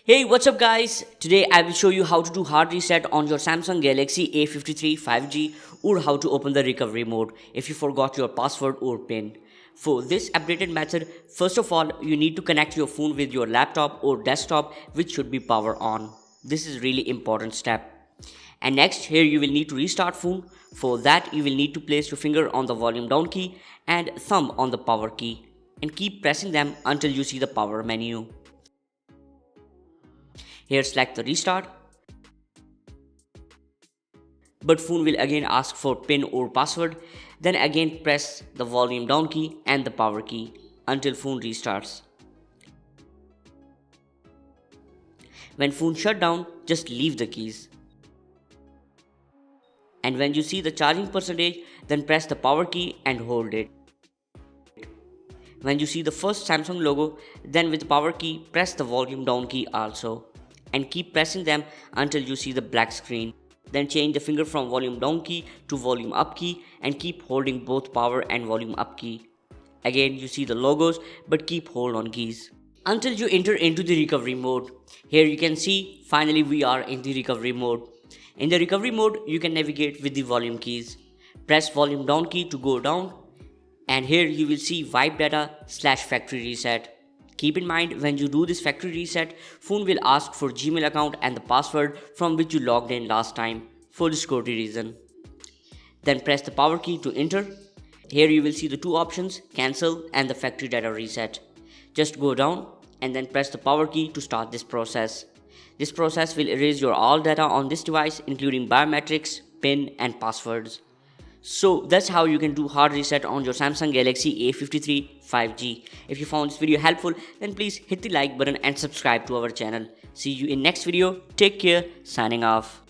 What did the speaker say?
Hey, what's up guys? Today I will show you how to do hard reset on your Samsung Galaxy A53 5G or how to open the recovery mode if you forgot your password or PIN. For this updated method, first of all, you need to connect your phone with your laptop or desktop, which should be power on. This is really important step. And next, here you will need to restart phone. For that, you will need to place your finger on the volume down key and thumb on the power key and keep pressing them until you see the power menu. Here select the restart, but phone will again ask for PIN or password. Then again press the volume down key and the power key until phone restarts. When phone shut down, just leave the keys. And when you see the charging percentage, then press the power key and hold it. When you see the first Samsung logo, then with the power key, press the volume down key also. And keep pressing them until you see the black screen. Then change the finger from volume down key to volume up key and keep holding both power and volume up key. Again you see the logos, but keep hold on keys until you enter into the recovery mode. Here you can see finally we are in the recovery mode. In the recovery mode you can navigate with the volume keys. Press volume down key to go down, and here you will see wipe data / factory reset. Keep in mind, when you do this factory reset, phone will ask for Gmail account and the password from which you logged in last time for the security reason. Then press the power key to enter. Here you will see the two options, cancel and the factory data reset. Just go down and then press the power key to start this process. This process will erase your all data on this device, including biometrics, PIN and passwords. So that's how you can do hard reset on your Samsung Galaxy A53 5G. If you found this video helpful, then please hit the like button and subscribe to our channel. See you in next video. Take care. Signing off.